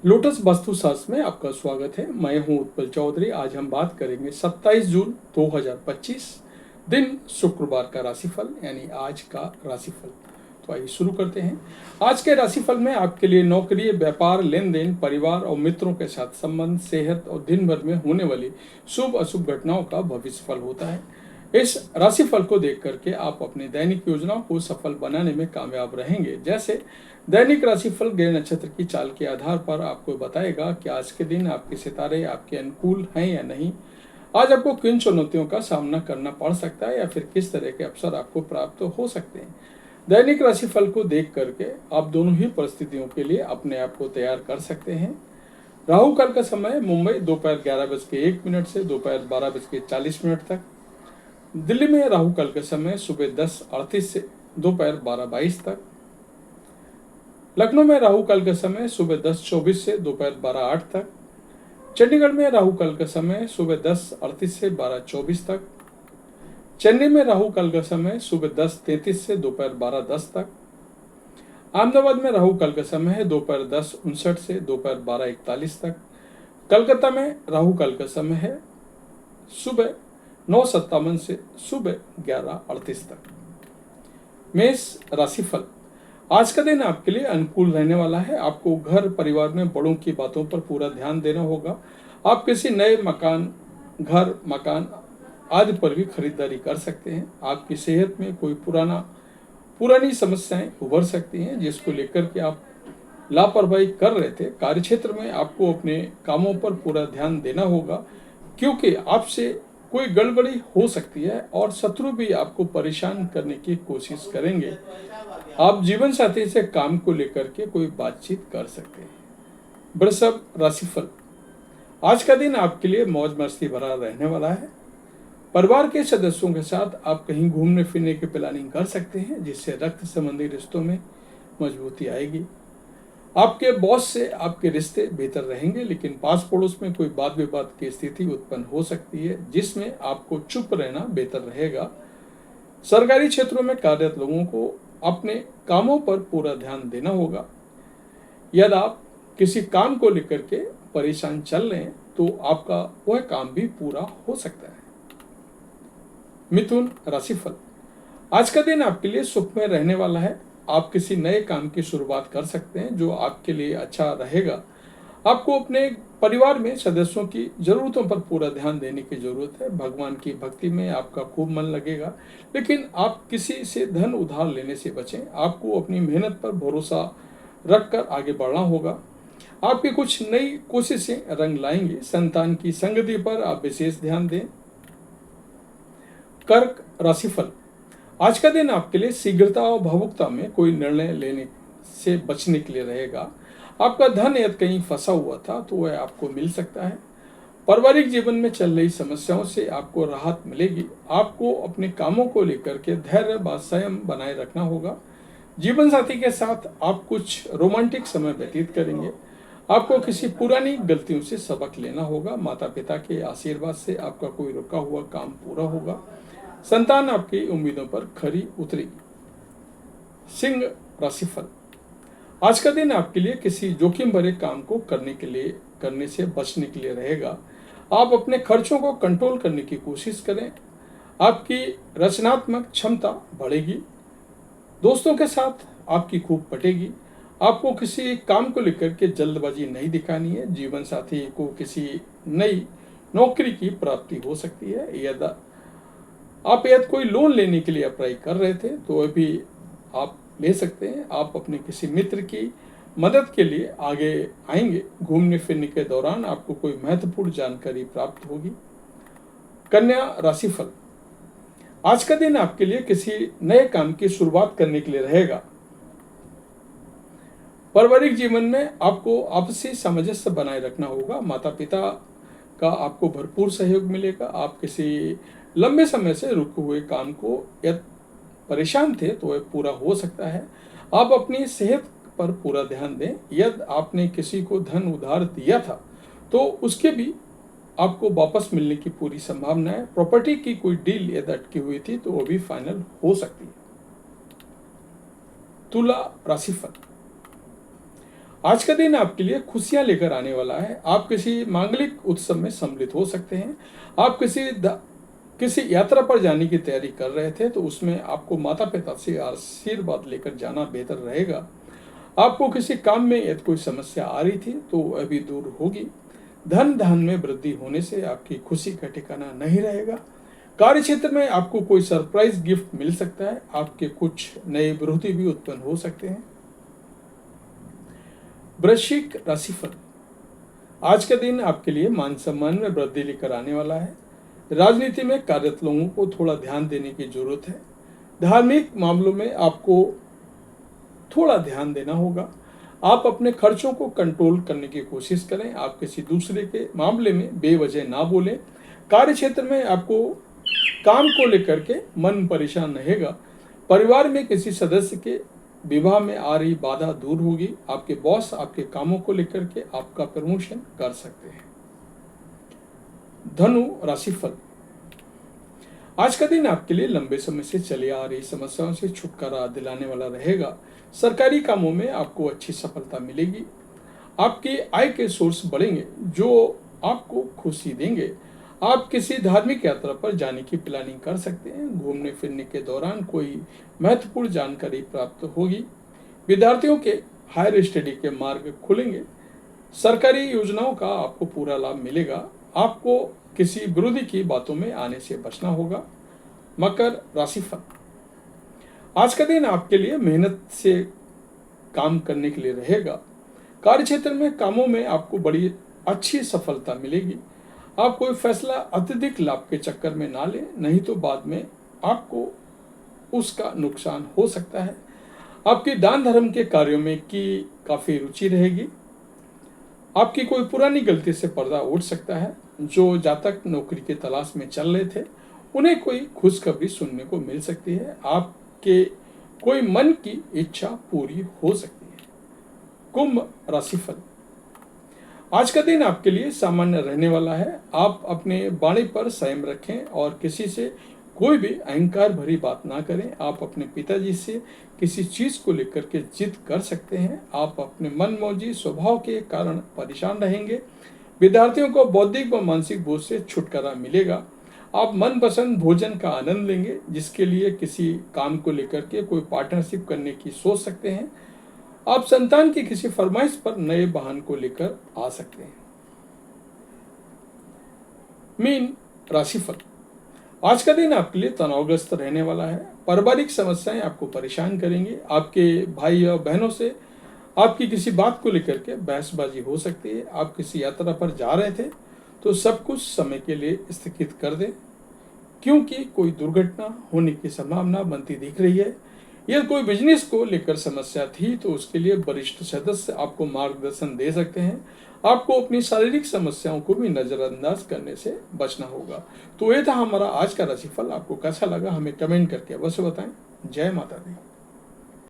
Lotus वास्तुशास्त्र में आपका स्वागत है। मैं हूं उत्पल चौधरी। आज हम बात करेंगे 27 जून 2025 दिन शुक्रवार का राशिफल यानी आज का राशिफल। तो आइए शुरू करते हैं। आज के राशिफल में आपके लिए नौकरी, व्यापार, लेन देन, परिवार और मित्रों के साथ संबंध, सेहत और दिन भर में होने वाली शुभ अशुभ घटनाओं का भविष्यफल होता है। इस राशिफल को देख करके आप अपनी दैनिक योजनाओं को सफल बनाने में कामयाब रहेंगे। जैसे दैनिक राशिफल ग्रह नक्षत्र की चाल के आधार पर आपको बताएगा कि आज के दिन आपके सितारे आपके अनुकूल हैं या नहीं। आज आपको किन चुनौतियों का सामना करना पड़ सकता है या फिर किस तरह के अवसर आपको प्राप्त हो सकते हैं। दैनिक राशिफल को देख करके आप दोनों ही परिस्थितियों के लिए अपने आप को तैयार कर सकते हैं। राहु काल का समय मुंबई दोपहर 11:01 से दोपहर 12:40 तक। दिल्ली में राहु काल का समय सुबह 10:38 से दोपहर 12:22 तक। लखनऊ में राहु काल का समय सुबह 10:24 से दोपहर 12:08 तक। चंडीगढ़ में राहु काल का समय सुबह 10:38 से 12:24 तक। चेन्नई में राहु काल का समय सुबह 10:33 से दोपहर 12:10 तक। अहमदाबाद में राहु काल का समय है दोपहर 10:59 से दोपहर 12:41 तक। कलकत्ता में राहु काल का समय है सुबह 9:57 से सुबह 11:38 तक। मेष राशिफल। आज का दिन आपके लिए अनुकूल रहने वाला है। आपको घर परिवार में बड़ों की बातों पर पूरा ध्यान देना होगा। आप किसी नए मकान आदि पर भी खरीदारी कर सकते हैं। आपकी सेहत में कोई पुरानी समस्याएं उभर सकती हैं जिसको लेकर के आप लापरवाही कर रहे थे। कार्यक्षेत्र में आपको अपने कामों पर पूरा ध्यान देना होगा क्योंकि आपसे कोई गड़बड़ी हो सकती है और शत्रु भी आपको परेशान करने की कोशिश करेंगे। आप जीवन साथी से काम को लेकर के कोई बातचीत कर सकते हैं। वृषभ राशिफल। आज का दिन आपके लिए मौज मस्ती भरा रहने वाला है। परिवार के सदस्यों के साथ आप कहीं घूमने फिरने की प्लानिंग कर सकते हैं जिससे रक्त संबंधी रिश्तों में मजबूती आएगी। आपके बॉस से आपके रिश्ते बेहतर रहेंगे लेकिन पास पड़ोस में कोई वाद विवाद की स्थिति उत्पन्न हो सकती है जिसमें आपको चुप रहना बेहतर रहेगा। सरकारी क्षेत्रों में कार्यरत लोगों को अपने कामों पर पूरा ध्यान देना होगा। यदि आप किसी काम को लेकर के परेशान चल रहे हैं तो आपका वह काम भी पूरा हो सकता है। मिथुन राशिफल। आज का दिन आपके लिए सुखमय रहने वाला है। आप किसी नए काम की शुरुआत कर सकते हैं जो आपके लिए अच्छा रहेगा। आपको अपने परिवार में सदस्यों की जरूरतों पर पूरा ध्यान देने की जरूरत है। भगवान की भक्ति में आपका खूब मन लगेगा लेकिन आप किसी से धन उधार लेने से बचें। आपको अपनी मेहनत पर भरोसा रखकर आगे बढ़ना होगा। आपकी कुछ नई कोशिशें रंग लाएंगी। संतान की संगति पर आप विशेष ध्यान दें। कर्क राशिफल। आज का दिन आपके लिए शीघ्रता और भावुकता में कोई निर्णय लेने से बचने के लिए रहेगा। आपका धन यदि कहीं फंसा हुआ था तो वह आपको मिल सकता है। पारिवारिक जीवन में चल रही समस्याओं से आपको राहत मिलेगी। आपको अपने कामों को लेकर के धैर्य व संयम बनाए रखना होगा। जीवन साथी के साथ आप कुछ रोमांटिक समय व्यतीत करेंगे। आपको किसी पुरानी गलतियों से सबक लेना होगा। माता पिता के आशीर्वाद से आपका कोई रुका हुआ काम पूरा होगा। संतान आपकी उम्मीदों पर खरी उतरेगी। सिंह राशिफल। आज का दिन आपके लिए किसी जोखिम भरे काम को करने से बचने के लिए रहेगा। आप अपने खर्चों को कंट्रोल करने की कोशिश करें। आपकी रचनात्मक क्षमता बढ़ेगी। दोस्तों के साथ आपकी खूब पटेगी। आपको किसी काम को लेकर के जल्दबाजी नहीं दिखानी है। जीवन साथी को किसी नई नौकरी की प्राप्ति हो सकती है। यदि कोई लोन लेने के लिए अप्लाई कर रहे थे तो वह भी आप ले सकते हैं। आप अपने किसी मित्र की मदद के लिए आगे आएंगे। घूमने फिरने के दौरान आपको कोई महत्वपूर्ण जानकारी प्राप्त होगी। कन्या राशिफल। आज का दिन आपके लिए किसी नए काम की शुरुआत करने के लिए रहेगा। पारिवारिक जीवन में आपको आपसी सामंजस्य बनाए रखना होगा। माता पिता का आपको भरपूर सहयोग मिलेगा। आप किसी लंबे समय से रुके हुए काम को यदि परेशान थे तो वह पूरा हो सकता है। आप अपनी सेहत पर पूरा ध्यान दें। यदि आपने किसी को धन उधार दिया था तो उसके भी आपको वापस मिलने की पूरी संभावना है। प्रॉपर्टी की कोई डील यदि अटकी हुई थी तो वो भी फाइनल हो सकती है। तुला राशिफल। आज का दिन आपके लिए खुशियां लेकर आने वाला है। आप किसी मांगलिक उत्सव में सम्मिलित हो सकते हैं। आप किसी यात्रा पर जाने की तैयारी कर रहे थे तो उसमें आपको माता पिता से आशीर्वाद लेकर जाना बेहतर रहेगा। आपको किसी काम में यदि कोई समस्या आ रही थी तो अभी दूर होगी। धन में वृद्धि होने से आपकी खुशी का ठिकाना नहीं रहेगा। कार्य क्षेत्र में आपको कोई सरप्राइज गिफ्ट मिल सकता है। आपके कुछ नए विरोधी भी उत्पन्न हो सकते हैं। वृश्चिक राशिफल। आज का दिन आपके लिए मान सम्मान में वृद्धि लेकर आने वाला है। राजनीति में कार्यरत लोगों को थोड़ा ध्यान देने की जरूरत है। धार्मिक मामलों में आपको थोड़ा ध्यान देना होगा। आप अपने खर्चों को कंट्रोल करने की कोशिश करें। आप किसी दूसरे के मामले में बेवजह ना बोलें। कार्य क्षेत्र में आपको काम को लेकर के मन परेशान रहेगा। परिवार में किसी सदस्य के विवाह में आ रही बाधा दूर होगी। आपके बॉस आपके कामों को लेकर के आपका प्रमोशन कर सकते हैं। धनु राशिफल। आज का दिन आपके लिए लंबे समय से चली आ रही समस्याओं से छुटकारा दिलाने वाला रहेगा। सरकारी कामों में आपको अच्छी सफलता मिलेगी। आपके आय के सोर्स बढ़ेंगे जो आपको खुशी देंगे। आप किसी धार्मिक यात्रा पर जाने की प्लानिंग कर सकते हैं। घूमने फिरने के दौरान कोई महत्वपूर्ण जानकारी प्राप्त होगी। विद्यार्थियों के हायर स्टडी के मार्ग खुलेंगे। सरकारी योजनाओं का आपको पूरा लाभ मिलेगा। आपको किसी विरोधी की बातों में आने से बचना होगा। मकर राशिफल। आज का दिन आपके लिए मेहनत से काम करने के लिए रहेगा। कार्य क्षेत्र में कामों में आपको बड़ी अच्छी सफलता मिलेगी। आप कोई फैसला अत्यधिक लाभ के चक्कर में ना लें, नहीं तो बाद में आपको उसका नुकसान हो सकता है। आपकी दान धर्म के कार्यों में की काफी रुचि रहेगी। आपकी कोई पुरानी गलती से पर्दा उठ सकता है। जो जातक नौकरी की तलाश में चल रहे थे उन्हें कोई खुशखबरी सुनने को मिल सकती है। आपके कोई मन की इच्छा पूरी हो सकती है। कुंभ राशिफल। आज का दिन आपके लिए सामान्य रहने वाला है। आप अपने वाणी पर संयम रखें और किसी से कोई भी अहंकार भरी बात ना करें। आप अपने पिताजी से किसी चीज को लेकर के जिद कर सकते हैं। आप अपने मनमौजी स्वभाव के कारण परेशान रहेंगे। विद्यार्थियों को बौद्धिक व मानसिक बोझ से छुटकारा मिलेगा। आप मनपसंद भोजन का आनंद लेंगे, जिसके लिए किसी काम को लेकर के कोई पार्टनरशिप करने की सोच सकते हैं। आप संतान की किसी फरमाइश पर नए वाहन को लेकर आ सकते हैं। मीन राशिफल। आज का दिन आपके लिए तनावग्रस्त रहने वाला है। पारिवारिक समस्याएं आपको परेशान करेंगी। आपके भाई और बहनों से आपकी किसी बात को लेकर के बहसबाजी हो सकती है। आप किसी यात्रा पर जा रहे थे तो सब कुछ समय के लिए स्थगित कर दें, क्योंकि कोई दुर्घटना होने की संभावना बनती दिख रही है। यदि कोई बिजनेस को लेकर समस्या थी तो उसके लिए वरिष्ठ सदस्य आपको मार्गदर्शन दे सकते हैं। आपको अपनी शारीरिक समस्याओं को भी नजरअंदाज करने से बचना होगा। तो ये था हमारा आज का राशिफल। आपको कैसा लगा हमें कमेंट करके अवश्य बताएं। जय माता दी।